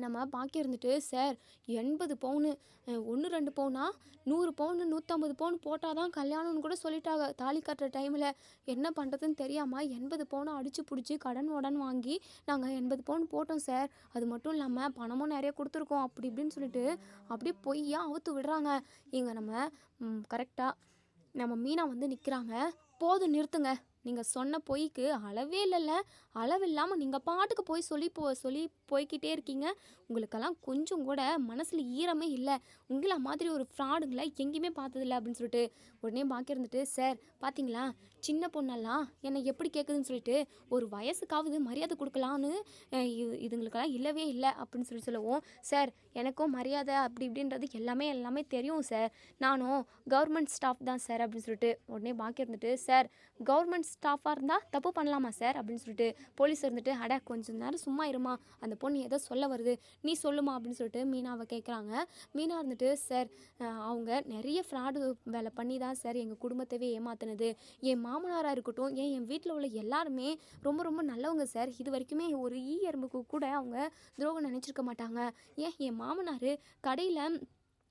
நம்ம பாக்கியம் இருந்துட்டு, சார் 80 பவுனு 1-2 பவுனா, 100 பவுனு 150 பவுன் போட்டால் தான் கல்யாணம்னு கூட சொல்லிட்டாங்க. தாலி கட்டுற டைமில் என்ன பண்ணுறதுன்னு தெரியாமல் 80 பவுனை அடித்து பிடிச்சி கடன் வாங்கி நாங்கள் 80 பவுன் போட்டோம் சார். அது மட்டும் இல்லாமல் பணமும் நிறைய கொடுத்துருக்கோம் அப்படி இப்படின்னு சொல்லிட்டு அப்படியே பொய்யா அவுத்து விடுறாங்க. இங்கே நம்ம கரெக்டாக நம்ம மீனா வந்து நிற்கிறாங்க. போதும் நிறுத்துங்க, நீங்கள் சொன்ன பொய்க்கு அளவே இல்லைல்ல, அளவில்லாமல் நீங்கள் பாட்டுக்கு போய் சொல்லி போய்கிட்டே இருக்கீங்க. உங்களுக்கெல்லாம் கொஞ்சம் கூட மனசில் ஈரமே இல்லை. உங்களை மாதிரி ஒரு ஃப்ராடுங்களை எங்கேயுமே பார்த்ததில்ல அப்படின்னு சொல்லிட்டு. உடனே பாக்கி இருந்துட்டு, சார் பார்த்தீங்களா சின்ன பொண்ணெல்லாம் என்னை எப்படி கேட்குதுன்னு சொல்லிட்டு, ஒரு வயசுக்காவது மரியாதை கொடுக்கலான்னு இதுங்களுக்கெல்லாம் இல்லவே இல்லை அப்படின்னு சொல்லவும், சார் எனக்கும் மரியாதை அப்படி இப்படின்றது எல்லாமே தெரியும் சார், நானும் கவர்மெண்ட் ஸ்டாஃப் தான் சார் அப்படின்னு சொல்லிட்டு. உடனே பாக்கி இருந்துட்டு, சார் கவர்மெண்ட் ஸ்டாஃபாக இருந்தால் தப்பு பண்ணலாமா சார் அப்படின்னு சொல்லிட்டு. போலீஸ் இருந்துட்டு, அட கொஞ்சம் நேரம் சும்மா இருமா, அந்த பொண்ணு ஏதோ சொல்ல வருது, நீ சொல்லுமா அப்படின்னு சொல்லிட்டு மீனாவை கேட்குறாங்க. மீனா இருந்துட்டு, சார் அவங்க நிறைய ஃப்ராடு வேலை பண்ணி தான் சார் எங்கள் குடும்பத்தவே ஏமாத்தினது. என் மாமனாராக இருக்கட்டும், என் வீட்டில் உள்ள எல்லாருமே ரொம்ப நல்லவங்க சார். இது வரைக்குமே ஒரு எறும்புக்கு கூட அவங்க துரோகம் நினச்சிருக்க மாட்டாங்க. என் மாமனார் கடையில்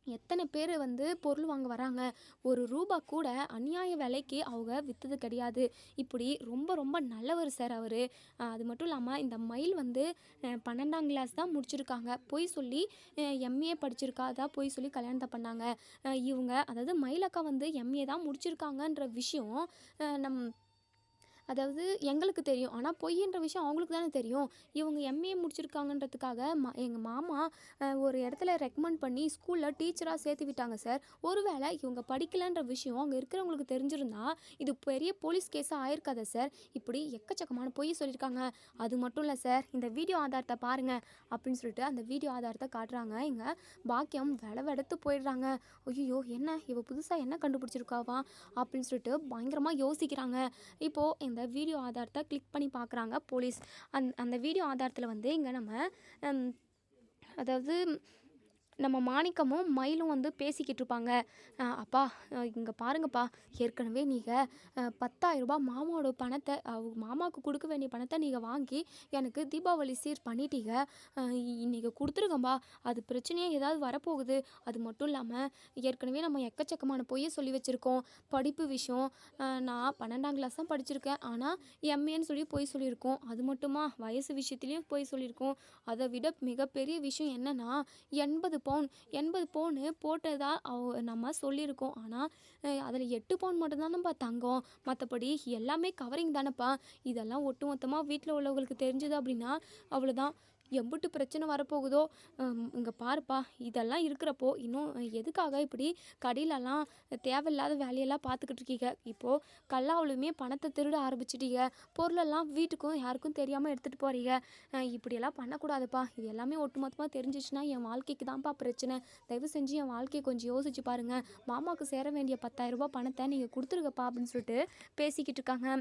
எத்தனை பேர் வந்து பொருள் வாங்க வராங்க, ஒரு ரூபா கூட அநியாய விலைக்கு அவங்க விற்றது கிடையாது. இப்படி ரொம்ப நல்லவர் சார் அவர். அது மட்டும் இல்லாமல் இந்த மயில் வந்து 12ஆம் கிளாஸ் தான் முடிச்சிருக்காங்க, பொய் சொல்லி எம்ஏ படிச்சிருக்கா, அதான் பொய் சொல்லி கல்யாணத்தை பண்ணாங்க. இவங்க அதாவது மயிலக்கா வந்து எம்ஏ தான் முடிச்சிருக்காங்கன்ற விஷயம் அதாவது எங்களுக்கு தெரியும். ஆனா பொய்யின்ற விஷயம் அவங்களுக்கு தானே தெரியும். இவங்க எம்.ஏ முடிச்சிருக்காங்கன்றதுக்காக எங்க மாமா ஒரு இடத்துல ரெக்கமெண்ட் பண்ணி ஸ்கூல்ல டீச்சரா சேர்த்து விட்டாங்க சார். ஒருவேளை இவங்க படிக்கலன்ற விஷயம் அங்க இருக்கிறவங்களுக்கு தெரிஞ்சிருந்தா, இது பெரிய போலீஸ் கேஸா ஆயிருக்காதா சார்? இப்படி எக்கச்சக்கமான பொய் சொல்லியிருக்காங்க. அது மட்டும் இல்ல சார், இந்த வீடியோ ஆதாரத்த பாருங்க அப்படின்னு சொல்லிட்டு அந்த வீடியோ ஆதாரத்த காட்டுறாங்க. எங்க பாக்கியம் வெடவெடத்து போயிடுறாங்க. ஐயய்யோ! என்ன இவ புதுசா என்ன கண்டுபிடிச்சிருக்காவா? அப்படின்னு சொல்லிட்டு பயங்கரமா யோசிக்கிறாங்க. இப்போ இந்த வீடியோ ஆதாரத்த கிளிக் பண்ணி பார்க்குறாங்க போலீஸ். அந்த வீடியோ ஆதாரத்துல வந்து இங்க நம்ம ம் அதாவது நம்ம மாணிக்கமும் மயிலும் வந்து பேசிக்கிட்டு இருப்பாங்க. அப்பா இங்கே பாருங்கப்பா, ஏற்கனவே நீங்கள் 10,000 ரூபாய் மாமாவோட பணத்தை மாமாவுக்கு கொடுக்க வேண்டிய பணத்தை நீங்கள் வாங்கி எனக்கு தீபாவளி சீர் பண்ணிட்டீங்க. நீங்கள் கொடுத்துருங்கப்பா, அது பிரச்சனையே ஏதாவது வரப்போகுது. அது மட்டும் இல்லாமல் ஏற்கனவே நம்ம எக்கச்சக்கமான பொய்யை சொல்லி வச்சுருக்கோம். படிப்பு விஷயம், நான் 12ஆம் கிளாஸ் தான் படிச்சிருக்கேன், ஆனால் எம்ஏன்னு சொல்லி பொய் சொல்லியிருக்கோம். அது மட்டுமா வயசு விஷயத்துலேயும் பொய் சொல்லியிருக்கோம். அதை விட மிகப்பெரிய விஷயம் என்னென்னா 80 பவுனு போட்டதா நம்ம சொல்லியிருக்கோம். ஆனால் அதில் 8 பவுன் மட்டும்தானப்பா தங்கம், மற்றபடி எல்லாமே கவரிங் தானேப்பா. இதெல்லாம் ஒட்டுமொத்தமாக வீட்டில் உள்ளவங்களுக்கு தெரிஞ்சது அப்படின்னா அவ்வளோதான், எம்புட்டு பிரச்சனை வரப்போகுதோ. இங்கே பாருப்பா, இதெல்லாம் இருக்கிறப்போ இன்னும் எதுக்காக இப்படி கடையிலலாம் தேவையில்லாத வேலையெல்லாம் பார்த்துக்கிட்டு இருக்கீங்க? இப்போது கல்லாவிலுமே பணத்தை திருட ஆரம்பிச்சிட்டீங்க. பொருளெல்லாம் வீட்டுக்கும் யாருக்கும் தெரியாமல் எடுத்துகிட்டு போகிறீங்க. இப்படியெல்லாம் பண்ணக்கூடாதுப்பா. இது எல்லாமே ஒட்டுமொத்தமாக தெரிஞ்சிச்சுன்னா என் வாழ்க்கைக்கு தான்ப்பா பிரச்சனை. தயவு செஞ்சு என் வாழ்க்கையை கொஞ்சம் யோசிச்சு பாருங்கள். மாமாவுக்கு சேர வேண்டிய 10,000 ரூபாய் பணத்தை நீங்கள் கொடுத்துருங்கப்பா அப்படின்னு சொல்லிட்டு பேசிக்கிட்டு இருக்காங்க.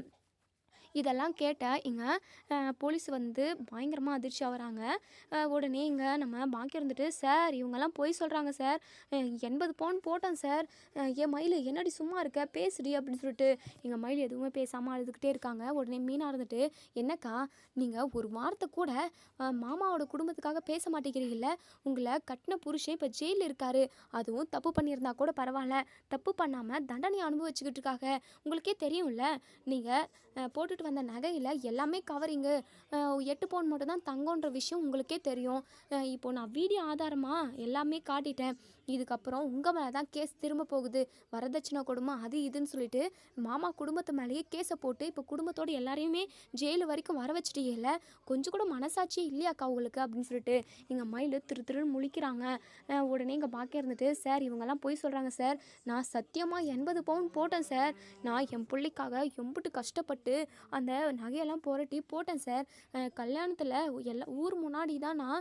இதெல்லாம் கேட்ட இங்க போலீஸ் வந்து பயங்கரமாக அதிர்ச்சி ஆகுறாங்க. உடனே இங்கே நம்ம பாக்கி இருந்துட்டு, சார் இவங்கெல்லாம் பொய் சொல்கிறாங்க சார், 80 பவுன் போட்டேன் சார், என் மயில் என்னடி சும்மா இருக்க பேசுடி அப்படின்னு சொல்லிட்டு எங்கள் மயில் எதுவுமே பேசாமல் அழுதுகிட்டே இருக்காங்க. உடனே மீனா இருந்துட்டு, என்னக்கா நீங்கள் ஒரு வார்த்தை கூட மாமாவோட குடும்பத்துக்காக பேச மாட்டேங்கிறீங்கல்ல? உங்களை கட்டின புருஷன் இப்போ ஜெயிலில் இருக்காரு, அதுவும் தப்பு பண்ணியிருந்தா கூட பரவாயில்ல, தப்பு பண்ணாமல் தண்டனை அனுபவிச்சுக்கிட்டு இருக்காங்க. உங்களுக்கே தெரியும்ல, நீங்கள் போட்டுட்டு வந்த நகையில் எல்லாமே கவரிங்கு, 8 பவுன் மட்டும் தான் தங்கன்ற விஷயம் உங்களுக்கே தெரியும். இப்போது நான் வீடியோ ஆதாரமாக எல்லாமே காட்டிட்டேன். இதுக்கப்புறம் உங்கள் மேலே தான் கேஸ் திரும்ப போகுது. வரதட்சணை கொடுமை அது இதுன்னு சொல்லிட்டு மாமா குடும்பத்து மேலேயே கேஸை போட்டு இப்போ குடும்பத்தோடு எல்லாரையுமே ஜெயிலு வரைக்கும் வர வச்சுட்டீங்கல்ல, கொஞ்சம் கூட மனசாட்சி இல்லையாக்கா உங்களுக்கு அப்படின்னு சொல்லிட்டு எங்கள் மயில் திருன்னு முழிக்கிறாங்க. உடனே இங்கே பாக்கி இருந்துட்டு, சார் இவங்கெல்லாம் போய் சொல்கிறாங்க சார், நான் சத்தியமாக 80 பவுன் போட்டேன் சார், நான் என் பிள்ளைக்காக எம்பிட்டு கஷ்டப்பட்டு அந்த நகையெல்லாம் புரட்டி போட்டேன் சார். கல்யாணத்தில் ஊர் முன்னாடி தான் நான்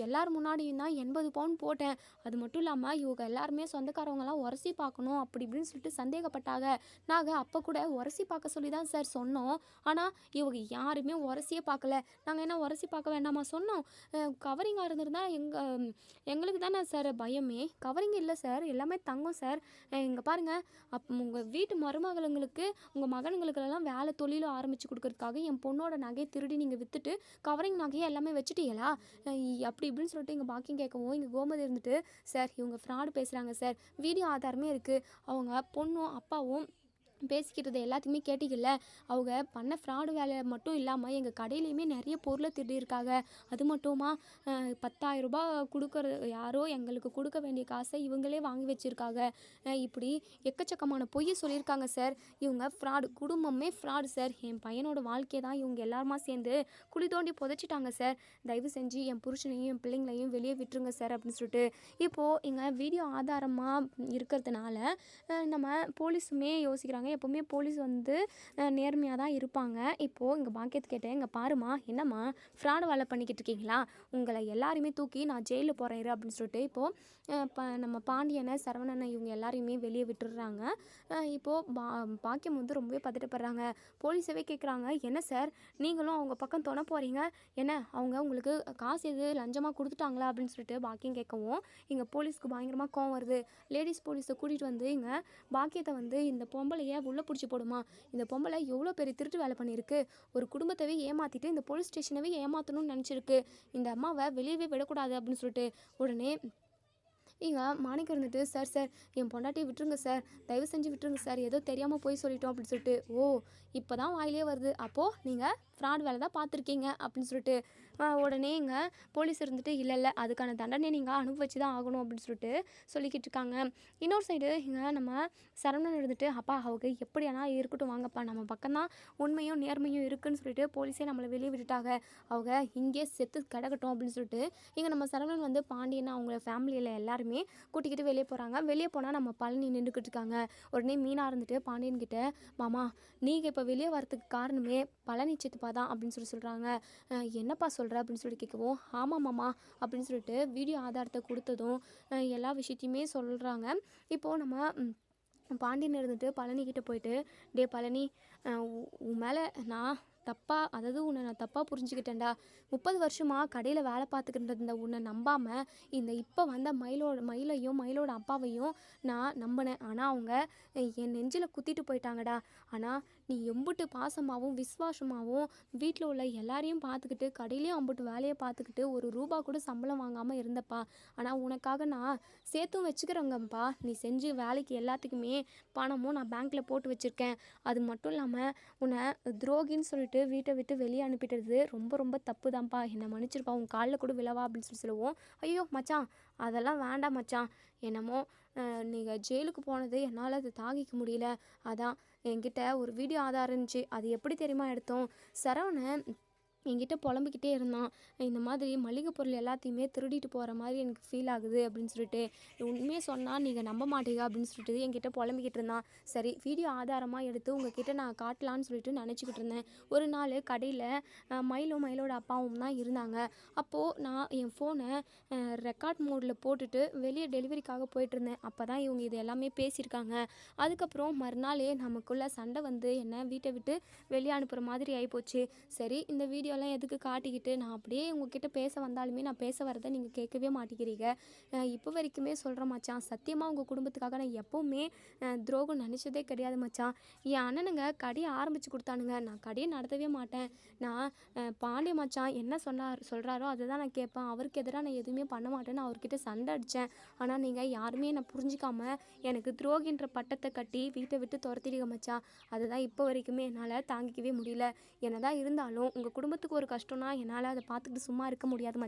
எல்லார் முன்னாடியும் தான் 80 பவுன் போட்டேன். அது மட்டும் இல்லாமல் இவங்க எல்லாருமே சொந்தக்காரவங்கலாம் உரசி பார்க்கணும் அப்படி இப்படின்னு சொல்லிட்டு சந்தேகப்பட்டாங்க. நாங்கள் அப்போ கூட உரசி பார்க்க சொல்லி தான் சார் சொன்னோம். ஆனால் இவங்க யாருமே உரசியே பார்க்கல. நாங்கள் என்ன உரசி பார்க்க வேண்டாமா சொன்னோம்? கவரிங்காக இருந்திருந்தா எங்களுக்கு தானே சார் பயமே. கவரிங் இல்லை சார், எல்லாமே தங்கம் சார். இங்கே பாருங்கள், உங்கள் வீட்டு மருமகளுங்களுக்கு உங்கள் மகனுங்களுக்கெல்லாம் வேலை தொழிலும் ஆரம்பித்து கொடுக்கறதுக்காக என் பொண்ணோட நகையை திருடி நீங்கள் விற்றுட்டு கவரிங் நகையை எல்லாமே வச்சுட்டீங்களா? அப்படி இப்படின்னு சொல்லிட்டு எங்கள் பாக்கியம் கேட்கவும் இங்கே கோமதி இருந்துட்டு, சார் இவங்க ஃப்ராடு பேசுகிறாங்க சார், வீடியோ ஆதாரமே இருக்குது, அவங்க பொண்ணும் அப்பாவும் பேசிக்கிட்டது எல்லாத்தையுமே கேட்டிங்கல்ல, அவங்க பண்ண ஃப்ராடு வேலை மட்டும் இல்லாமல் எங்கள் கடையிலையுமே நிறைய பொருளை திருடியிருக்காங்க. அது மட்டுமா 10,000 ரூபாய் கொடுக்குறது யாரோ எங்களுக்கு கொடுக்க வேண்டிய காசை இவங்களே வாங்கி வச்சுருக்காங்க. இப்படி எக்கச்சக்கமான பொய்யை சொல்லியிருக்காங்க சார். இவங்க ஃப்ராடு, குடும்பமே ஃப்ராடு சார். என் பையனோட வாழ்க்கையை தான் இவங்க எல்லாருமா சேர்ந்து குழி தோண்டி புதைச்சிட்டாங்க சார். தயவு செஞ்சு என் புருஷனையும் என் பிள்ளைங்களையும் வெளியே விட்டுருங்க சார் அப்படின்னு சொல்லிட்டு இப்போது இங்கே வீடியோ ஆதாரமாக இருக்கிறதுனால நம்ம போலீஸுமே யோசிக்கிறாங்க. எப்போவுமே போலீஸ் வந்து நேர்மையாக தான் இருப்பாங்க. இப்போது இங்கே பாக்கியத்து கேட்டேன், இங்கே பாருமா, என்னம்மா ஃப்ராடு வேலை பண்ணிக்கிட்டு இருக்கீங்களா? உங்களை எல்லாருமே தூக்கி நான் ஜெயிலில் போகிறேன் அப்படின்னு சொல்லிட்டு இப்போது நம்ம பாண்டியனை சரவணனை இவங்க எல்லாரையுமே வெளியே விட்டுடுறாங்க. இப்போது பாக்கியம் வந்து ரொம்பவே பதட்டப்படுறாங்க. போலீஸவே கேட்குறாங்க, என்ன சார் நீங்களும் அவங்க பக்கம் தொண போகிறீங்க, என்ன அவங்க உங்களுக்கு காசு எது லஞ்சமாக கொடுத்துட்டாங்களா அப்படின்னு சொல்லிட்டு பாக்கியம் கேட்கவும் இங்கே போலீஸ்க்கு பயங்கரமாக கோவம் வருது. லேடிஸ் போலீஸை கூட்டிகிட்டு வந்து இங்கே பாக்கியத்தை வந்து, இந்த பொம்பளையை உள்ளே பிடிச்சி போடுமா, இந்த பொம்பளை எவ்வளோ பெரிய திருட்டு வேலை பண்ணியிருக்கு, ஒரு குடும்பத்தவே ஏமாற்றிட்டு இந்த போலீஸ் ஸ்டேஷனவே ஏமாற்றணும்னு நினச்சிருக்கு, இந்த அம்மாவை வெளியவே விடக்கூடாது அப்படின்னு சொல்லிட்டு உடனே இங்க மாணிக்கம் இருந்துட்டு, "சார் சார் என் பொண்டாட்டிய விட்டுருங்க சார். தயவு செஞ்சு விட்டுருங்க சார். ஏதோ தெரியாம போய் சொல்லிட்டோம்" அப்படின்னு சொல்லிட்டு. "ஓ! இப்போ தான் வாயிலே வருது. அப்போ நீங்க ஃப்ராட் வேலை தான் பார்த்துருக்கீங்க" அப்படின்னு சொல்லிட்டு உடனே இங்க போலீஸ் இருந்துட்டு, "இல்ல இல்ல அதுக்கான தண்டனைய நீங்க அனுபவிச்சு தான் ஆகணும்" அப்படின்னு சொல்லிட்டு சொல்லிக்கிட்டு இருக்காங்க. இன்னொரு சைடு இங்க நம்ம சரவணன் இருந்துட்டு, "அப்பா அவங்க எப்படியானா இருக்கட்டும் வாங்கப்பா. நம்ம பக்கம் தான் உண்மையும் நேர்மையும் இருக்குன்னு சொல்லிட்டு போலீஸே நம்மள வெளிய விட்டுட்டாங்க. அவங்க இங்கேயே செத்து கிடக்கட்டும்" அப்படின்னு சொல்லிட்டு இங்க நம்ம சரவணன் வந்து பாண்டியன் அவங்க ஃபேமிலியில எல்லாருமே கூட்டிக்கிட்டு வெளியே போகிறாங்க. வெளியே போனால் நம்ம பழனி நின்றுக்கிட்டு இருக்காங்க. உடனே மீனா இருந்துட்டு பாண்டியன் கிட்ட, "மாமா நீங்கள் இப்போ வெளியே வரத்துக்கு காரணமே பழனி சித்தப்பா தான்" அப்படின்னு சொல்கிறாங்க. "என்னப்பா சொல்கிற" அப்படின்னு சொல்லி கேட்கவும், "ஆமாம் மாமா" அப்படின்னு சொல்லிட்டு வீடியோ ஆதாரத்தை கொடுத்ததும் எல்லா விஷயத்தையுமே சொல்கிறாங்க. இப்போது நம்ம பாண்டியன் இருந்துட்டு பழனிக்கிட்ட போயிட்டு, "டே பழனி, உன் மேலே நான் அதாவது உன்னை நான் தப்பாக புரிஞ்சுக்கிட்டேன்டா. 30 வருஷமாக கடையில் வேலை பார்த்துக்கிட்டு இருந்த உன்னை நம்பாமல் இப்போ வந்த மயிலையும் மயிலோட அப்பாவையும் நான் நம்பினேன். ஆனால் அவங்க என் நெஞ்சில் குத்திட்டு போயிட்டாங்கடா. ஆனால் நீ எம்புட்டு பாசமாகவும் விசுவாசமாகவும் வீட்டில் உள்ள எல்லாரையும் பார்த்துக்கிட்டு கடையிலையும் அம்புட்டு வேலையை பார்த்துக்கிட்டு ஒரு ரூபா கூட சம்பளம் வாங்காமல் இருந்தப்பா. ஆனால் உனக்காக நான் சேர்த்தும் வச்சுக்கிறேங்கப்பா. நீ செஞ்சு வேலைக்கு எல்லாத்துக்குமே பணமும் நான் பேங்க்கில் போட்டு வச்சுருக்கேன். அது மட்டும் இல்லாமல் உன்னை துரோகின்னு சொல்லிட்டு வீட்டை விட்டு வெளியே அனுப்பிட்டது ரொம்ப ரொம்ப தப்பு தான்ப்பா. என்னை மன்னிச்சிருப்பா. உன் காலில் கூட விழவா" அப்படின்னு சொல்லுவோம். "ஐயோ மச்சான், அதெல்லாம் வேண்டாம் மச்சான். என்னமோ நீங்கள் ஜெயிலுக்கு போனது என்னால் அது தாங்கிக்க முடியல. அதான் என்கிட்ட ஒரு வீடியோ ஆதாரம் இருந்துச்சு. அது எப்படி தெரியுமா எடுத்தோம்? சரவணன் என்கிட்ட புலம்பிக்கிட்டே இருந்தான். இந்த மாதிரி மளிகை பொருள் எல்லாத்தையுமே திருடிட்டு போகிற மாதிரி எனக்கு ஃபீல் ஆகுது அப்படின்னு சொல்லிட்டு. உண்மையை சொன்னால் நீங்கள் நம்ப மாட்டீங்க அப்படின்னு சொல்லிட்டு என்கிட்ட புலம்பிக்கிட்டு இருந்தான். சரி, வீடியோ ஆதாரமாக எடுத்து உங்ககிட்ட நான் காட்டலான்னு சொல்லிட்டு நினச்சிக்கிட்டு இருந்தேன். ஒரு நாள் கடையில் மயிலும் மயிலோட அப்பாவும் தான் இருந்தாங்க. அப்போது நான் என் ஃபோனை ரெக்கார்ட் மோடில் போட்டுட்டு வெளியே டெலிவரிக்காக போயிட்டுருந்தேன். அப்போ தான் இவங்க இது எல்லாமே பேசியிருக்காங்க. அதுக்கப்புறம் மறுநாளே நமக்குள்ளே சண்டை வந்து என்னை வீட்டை விட்டு வெளியே அனுப்புகிற மாதிரி ஆகிப்போச்சு. சரி, இந்த வீடியோலாம் எதுக்கு காட்டிக்கிட்டு, நான் அப்படியே உங்ககிட்ட பேச வந்தாலுமே நான் பேச வரதை நீங்கள் கேட்கவே மாட்டேங்கிறீங்க. இப்போ வரைக்குமே சொல்கிறேன் மச்சான், சத்தியமாக உங்கள் குடும்பத்துக்காக நான் எப்போவுமே துரோகம் நினச்சதே கிடையாது மச்சான். என் அண்ணனுங்க கடையை ஆரம்பித்து கொடுத்தானுங்க. நான் கடையை நடத்தவே மாட்டேன். நான் பாண்டிய மச்சான் என்ன சொல்கிறாரோ அதை தான் நான் கேட்பேன். அவருக்கு எதிராக நான் எதுவுமே பண்ண மாட்டேன்னு அவர்கிட்ட சண்டை அடித்தேன். ஆனால் நீங்கள் யாருமே என்னை புரிஞ்சிக்காமல் எனக்கு துரோகின்ற பட்டத்தை கட்டி வீட்டை விட்டு துரத்திடுங்க மச்சான். அதுதான் இப்போ வரைக்குமே என்னால் தாங்கிக்கவே முடியல. என்னதான் இருந்தாலும் உங்கள் குடும்பத்துக்கு ஒரு கஷ்டம்னா என்னால் அதை பார்த்துக்கிட்டு சும்மா இருக்க முடியாது மச்சான்.